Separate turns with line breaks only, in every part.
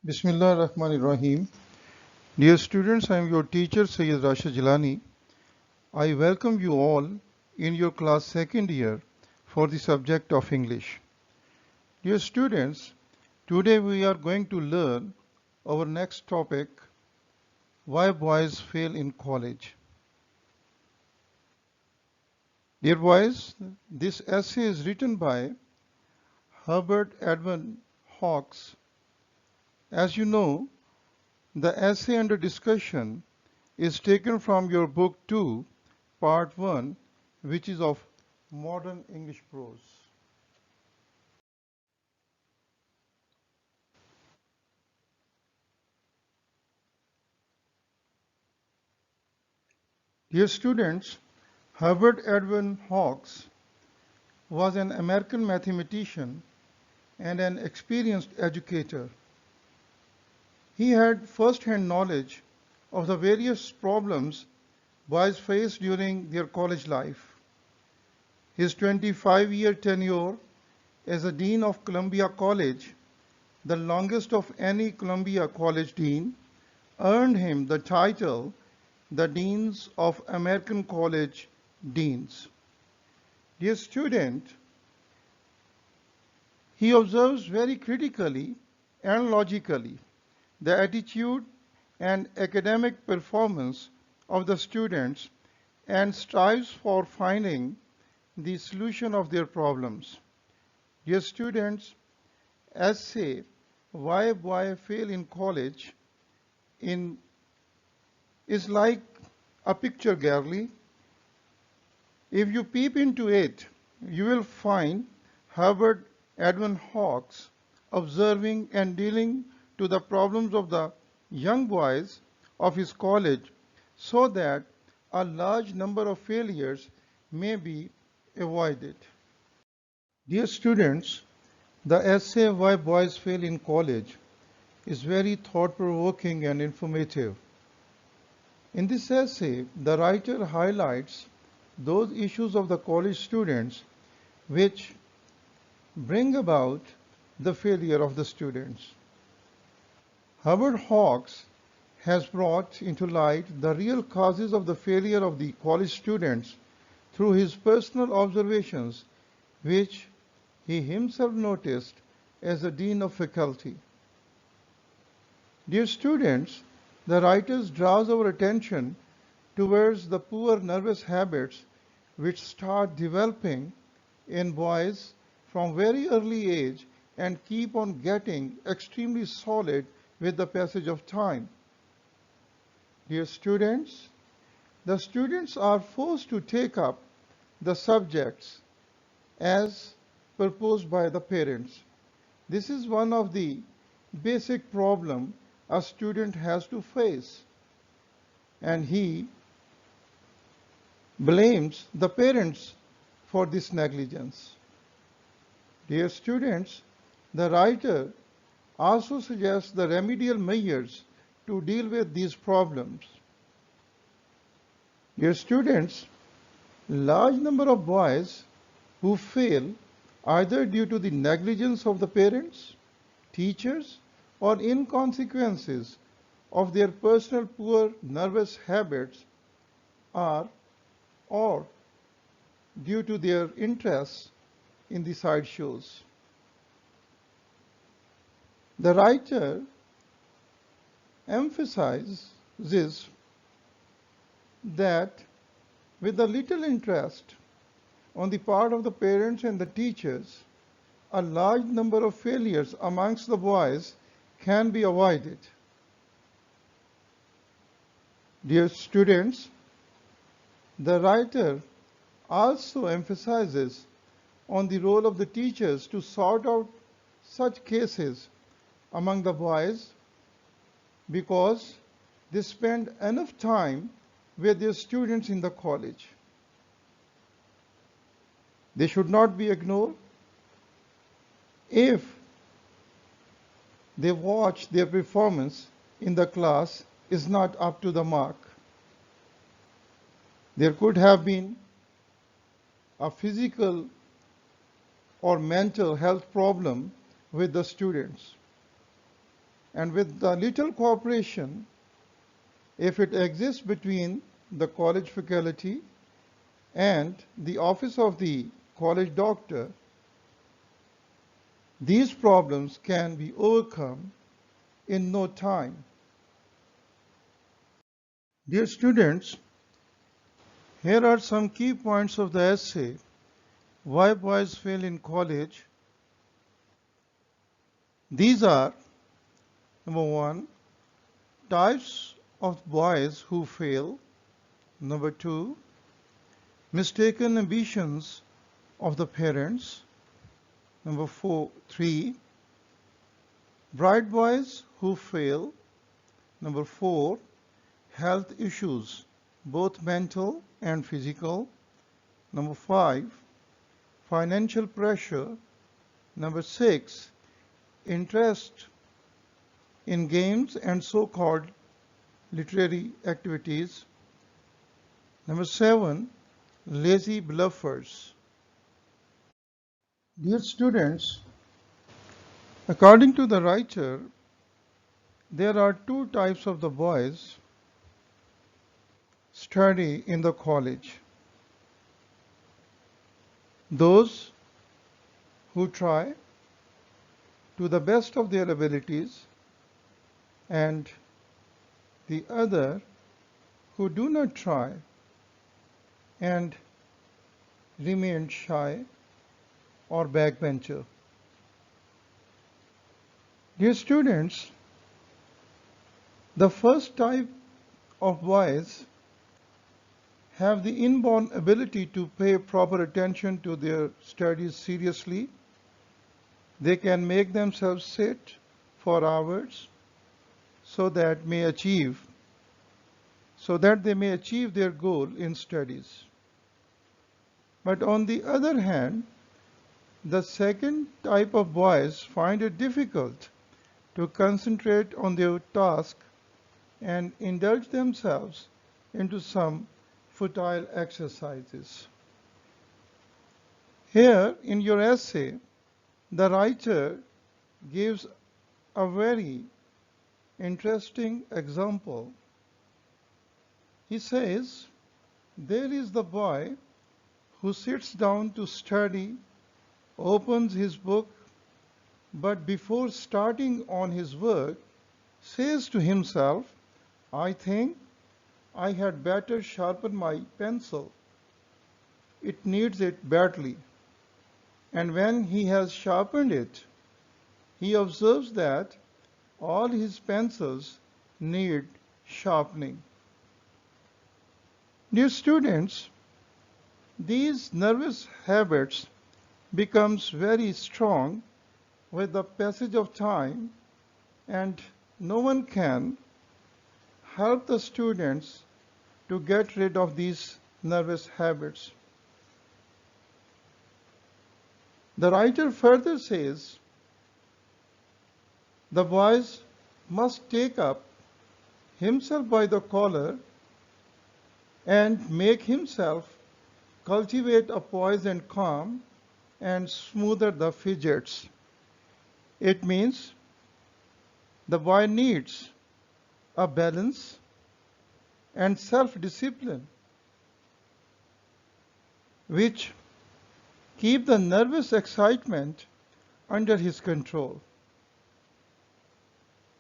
Bismillah ar-Rahman ar-Rahim. Dear students, I am your teacher Sayyid Rashid Jillani. I welcome you all in your class second year for the subject of English. Dear students, today we are going to learn our next topic, why boys fail in college. Dear boys, this essay is written by Herbert Edwin Hawkes. As you know, the essay under discussion is taken from your book 2, part 1, which is of modern English prose. Dear students, Herbert Edwin Hawkes was an American mathematician and an experienced educator. He had first-hand knowledge of the various problems boys face during their college life. His 25-year tenure as a dean of Columbia College, the longest of any Columbia College dean, earned him the title the Deans of American College Deans. Dear student, he observes very critically and logically the attitude and academic performance of the students and strives for finding the solution of their problems. Dear students, essay Why Boy Fail in College is like a picture gallery. If you peep into it, you will find Herbert Edwin Hawkes observing and dealing to the problems of the young boys of his college so that a large number of failures may be avoided. Dear students, the essay Why Boys Fail in College is very thought-provoking and informative. In this essay, the writer highlights those issues of the college students which bring about the failure of the students. Herbert Hawkes has brought into light the real causes of the failure of the college students through his personal observations, which he himself noticed as a dean of faculty. Dear students, the writer draws our attention towards the poor nervous habits which start developing in boys from very early age and keep on getting extremely solid with the passage of time. Dear students, the students are forced to take up the subjects as proposed by the parents. This is one of the basic problems a student has to face, and he blames the parents for this negligence. Dear students, the writer also suggests the remedial measures to deal with these problems. Dear students, large number of boys who fail either due to the negligence of the parents, teachers, or inconsequences of their personal poor nervous habits are or due to their interests in the sideshows. The writer emphasizes that with a little interest on the part of the parents and the teachers, a large number of failures amongst the boys can be avoided. Dear students, the writer also emphasizes on the role of the teachers to sort out such cases among the boys because they spend enough time with their students in the college. They should not be ignored. If they watch their performance in the class is not up to the mark, there could have been a physical or mental health problem with the students. And with the little cooperation, if it exists between the college faculty and the office of the college doctor, these problems can be overcome in no time. Dear students, here are some key points of the essay, Why Boys Fail in College. These are, number one, types of boys who fail. Number two, mistaken ambitions of the parents. Number three, bright boys who fail. Number four, health issues, both mental and physical. Number five, financial pressure. Number six, interest in games and so-called literary activities. Number seven, lazy bluffers. Dear students, according to the writer, there are two types of the boys study in the college. Those who try to the best of their abilities and the other who do not try and remain shy or backbencher. Dear students, the first type of boys have the inborn ability to pay proper attention to their studies seriously. They can make themselves sit for hours so that they may achieve their goal in studies. But on the other hand, the second type of boys find it difficult to concentrate on their task and indulge themselves into some futile exercises. Here in your essay, the writer gives a very interesting example. He says, there is the boy who sits down to study, opens his book, but before starting on his work, says to himself, I think I had better sharpen my pencil. It needs it badly. And when he has sharpened it, he observes that all his pencils need sharpening. Dear students, these nervous habits becomes very strong with the passage of time, and no one can help the students to get rid of these nervous habits. The writer further says, the boy must take up himself by the collar and make himself cultivate a poise and calm and smoother the fidgets. It means the boy needs a balance and self-discipline which keep the nervous excitement under his control.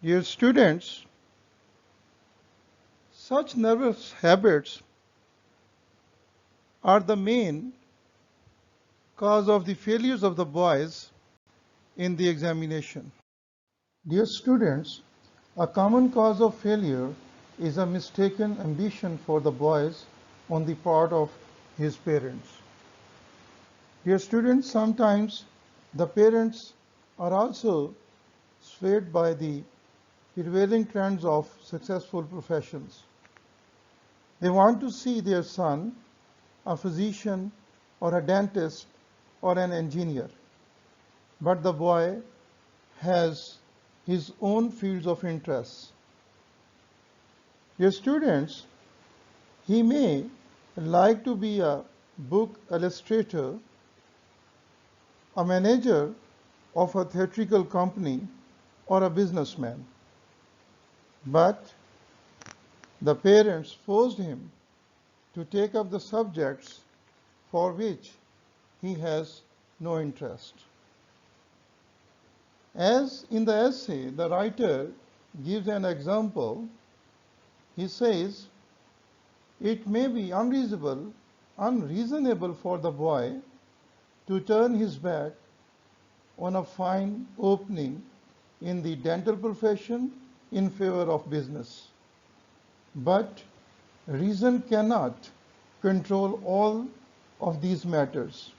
Dear students, such nervous habits are the main cause of the failures of the boys in the examination. Dear students, a common cause of failure is a mistaken ambition for the boys on the part of his parents. Dear students, sometimes the parents are also swayed by the prevailing trends of successful professions. They want to see their son a physician or a dentist or an engineer, but the boy has his own fields of interest. Dear students, he may like to be a book illustrator, a manager of a theatrical company, or a businessman. but the parents forced him to take up the subjects for which he has no interest. As in the essay, the writer gives an example. He says, it may be unreasonable for the boy to turn his back on a fine opening in the dental profession in favor of business. But reason cannot control all of these matters.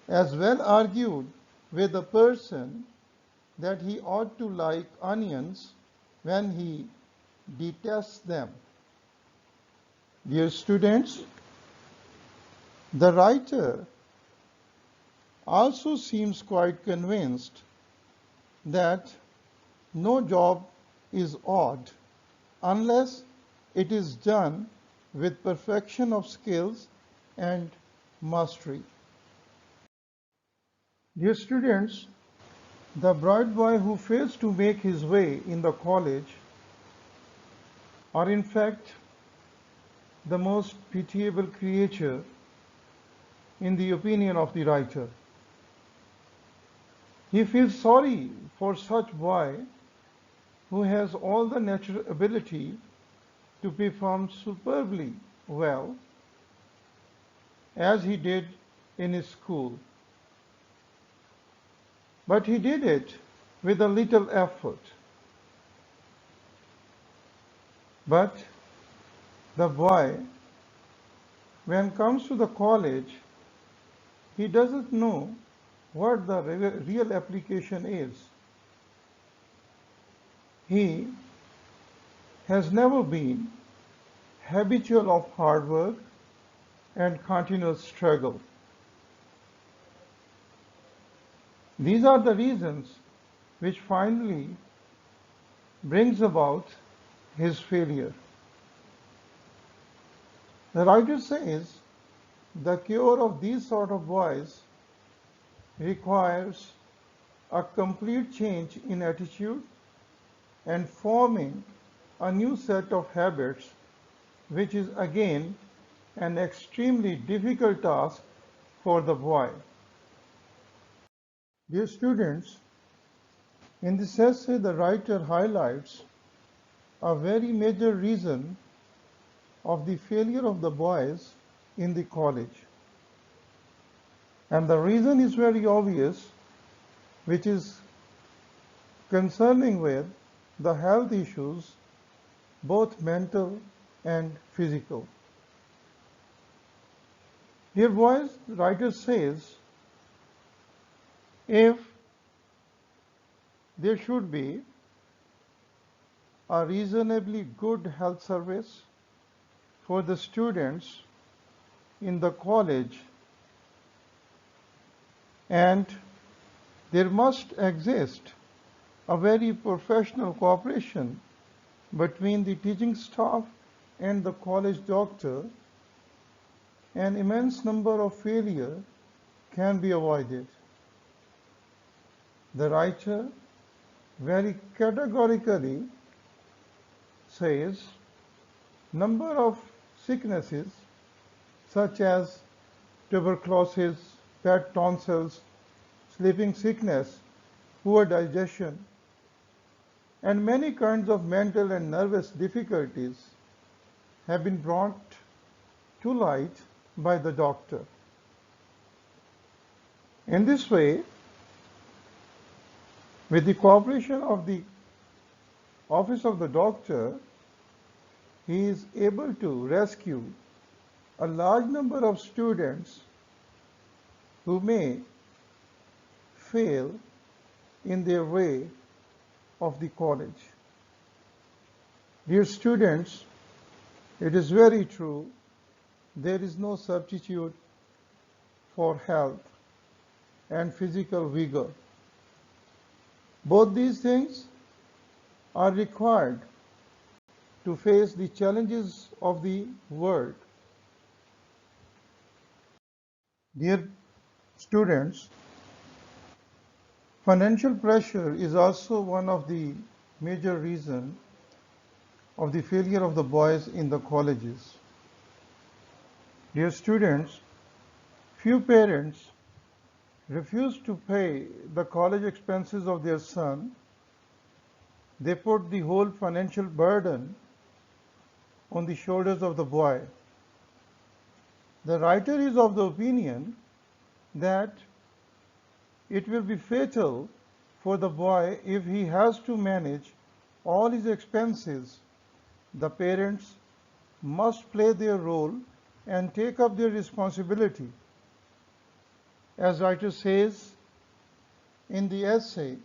As well argued with the person that he ought to like onions when he detests them. Dear students, the writer also seems quite convinced that no job is odd unless it is done with perfection of skills and mastery. Dear students, the bright boy who fails to make his way in the college are in fact the most pitiable creature in the opinion of the writer. He feels sorry for such boy who has all the natural ability to perform superbly well as he did in his school. But he did it with a little effort. But the boy, when comes to the college, he doesn't know what the real application is. He has never been habitual of hard work and continuous struggle. These are the reasons which finally brings about his failure. The writer says the cure of these sort of boys requires a complete change in attitude and forming a new set of habits, which is again an extremely difficult task for the boy. Dear students, in this essay the writer highlights a very major reason of the failure of the boys in the college. And the reason is very obvious, which is concerning with the health issues, both mental and physical. Dear boys, the writer says, if there should be a reasonably good health service for the students in the college, and there must exist a very professional cooperation between the teaching staff and the college doctor, an immense number of failure can be avoided. The writer very categorically says number of sicknesses such as tuberculosis, bad tonsils, sleeping sickness, poor digestion, and many kinds of mental and nervous difficulties have been brought to light by the doctor. In this way, with the cooperation of the office of the doctor, he is able to rescue a large number of students who may fail in their way of the college. Dear students, it is very true, there is no substitute for health and physical vigor. Both these things are required to face the challenges of the world. Dear students, financial pressure is also one of the major reasons of the failure of the boys in the colleges. Dear students, few parents refuse to pay the college expenses of their son. They put the whole financial burden on the shoulders of the boy. The writer is of the opinion that it will be fatal for the boy if he has to manage all his expenses. The parents must play their role and take up their responsibility. As writer says in the essay,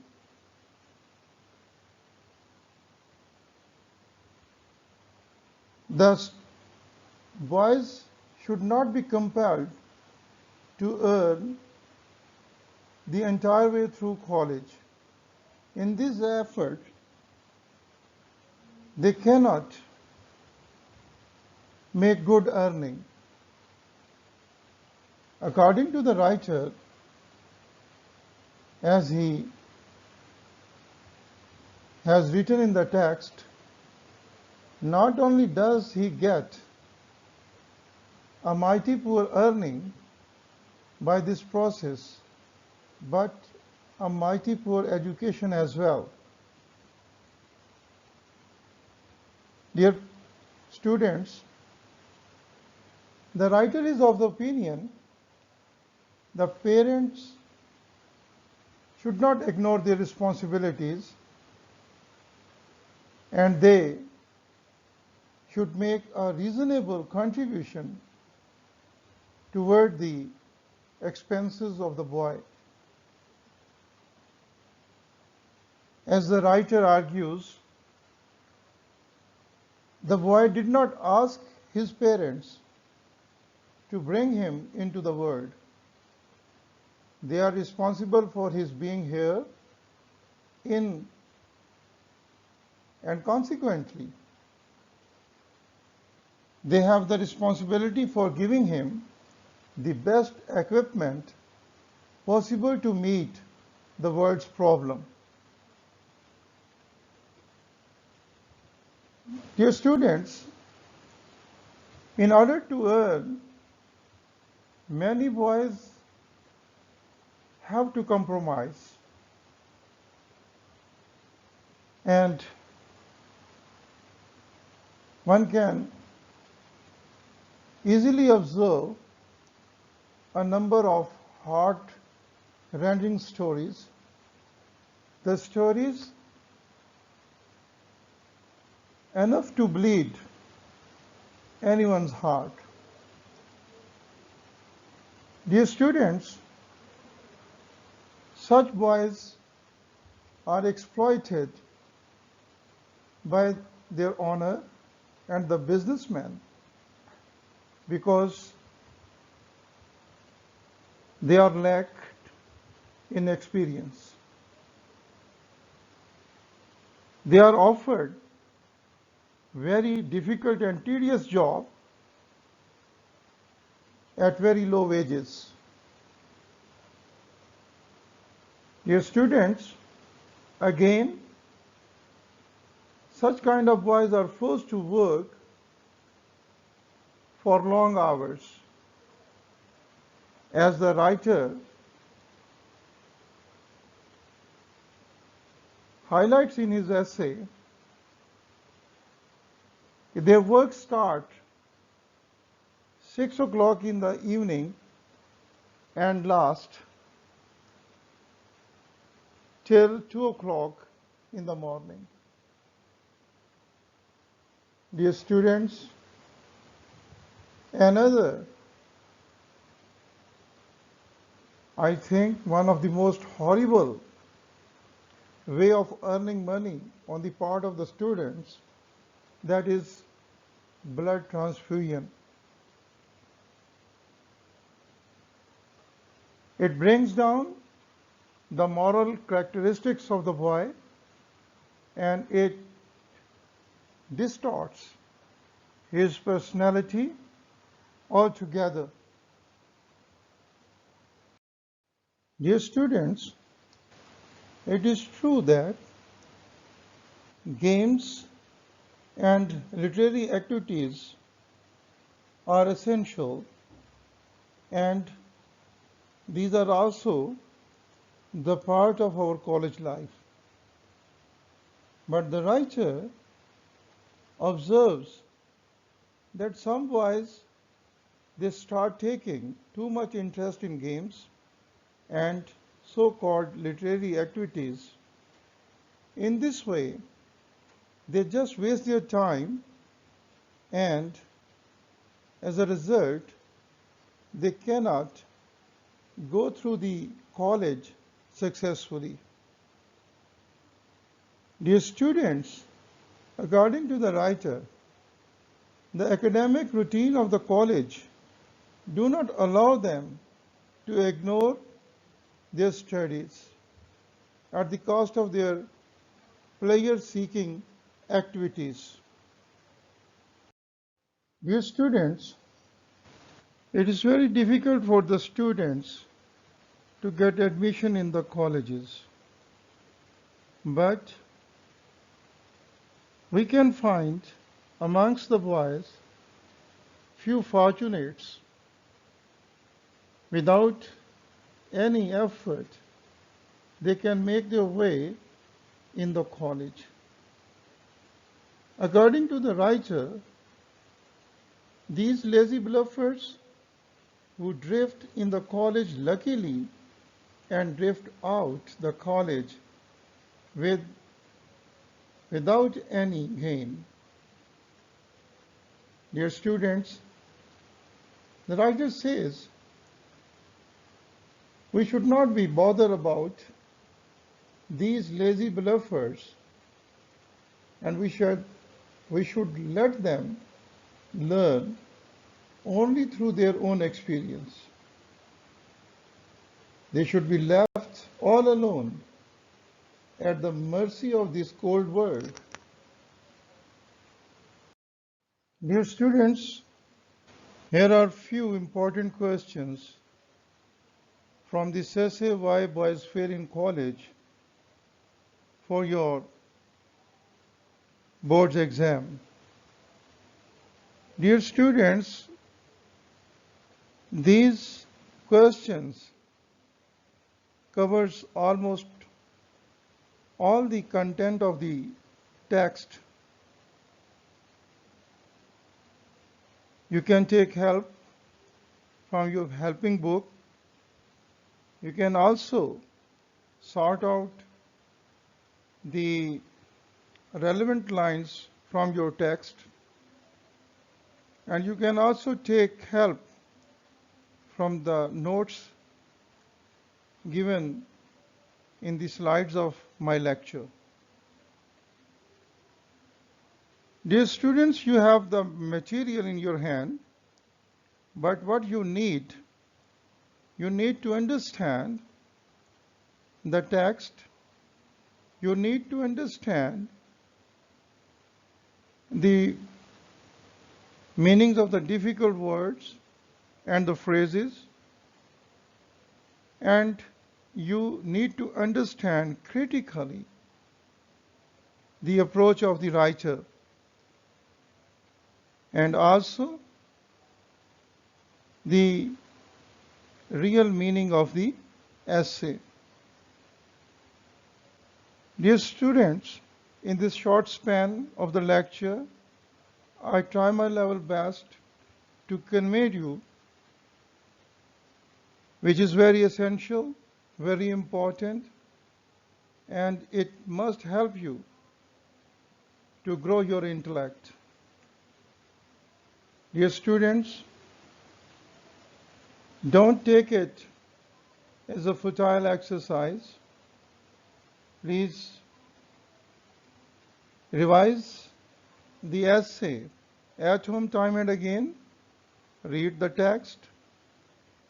thus boys should not be compelled to earn the entire way through college. In this effort, they cannot make good earning. According to the writer, as he has written in the text, not only does he get a mighty poor earning by this process, but a mighty poor education as well. Dear students, the writer is of the opinion the parents should not ignore their responsibilities and they should make a reasonable contribution toward the expenses of the boy. As the writer argues, the boy did not ask his parents to bring him into the world. They are responsible for his being here and consequently, they have the responsibility for giving him the best equipment possible to meet the world's problem. Dear students, in order to earn, many boys have to compromise. And one can easily observe a number of heart-rending stories. The stories enough to bleed anyone's heart. Dear students, such boys are exploited by their owner and the businessmen because they are lacked in experience. They are offered very difficult and tedious job at very low wages. Dear students, again, such kind of boys are forced to work for long hours. As the writer highlights in his essay, their work starts 6 o'clock in the evening and lasts till 2 o'clock in the morning. Dear students, another, I think one of the most horrible way of earning money on the part of the students, that is blood transfusion. It brings down the moral characteristics of the boy and it distorts his personality altogether. Dear students, it is true that games And literary activities are essential, and these are also the part of our college life. But the writer observes that some boys, they start taking too much interest in games and so-called literary activities. In this way, they just waste their time, and as a result, they cannot go through the college successfully. Dear students, according to the writer, the academic routine of the college do not allow them to ignore their studies at the cost of their pleasure-seeking activities. Dear students, it is very difficult for the students to get admission in the colleges, but we can find amongst the boys few fortunates without any effort they can make their way in the college. According to the writer, these lazy bluffers who drift in the college luckily and drift out the college with, without any gain. Dear students, the writer says we should not be bothered about these lazy bluffers, and we should let them learn only through their own experience. They should be left all alone at the mercy of this cold world. Dear students, here are few important questions from this essay Why Boys Fail in College for your board's exam. Dear students, these questions covers almost all the content of the text. You can take help from your helping book. You can also sort out the relevant lines from your text, and you can also take help from the notes given in the slides of my lecture. Dear students, you have the material in your hand, but what you need to understand the text, you need to understand the meanings of the difficult words and the phrases, and you need to understand critically the approach of the writer and also the real meaning of the essay. Dear students, in this short span of the lecture, I try my level best to convey to you, which is very essential, very important, and it must help you to grow your intellect. Dear students, don't take it as a futile exercise. Please revise the essay at home time and again, read the text,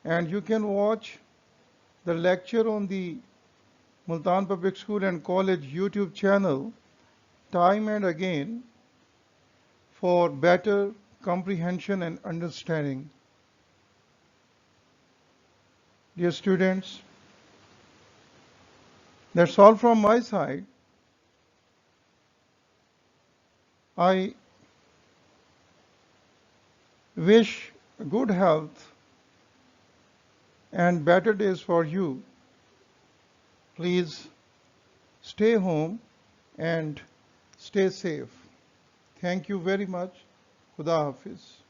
and you can watch the lecture on the Multan Public School and College YouTube channel time and again for better comprehension and understanding. Dear students, that's all from my side. I wish good health and better days for you. Please stay home and stay safe. Thank you very much. Khuda Hafiz.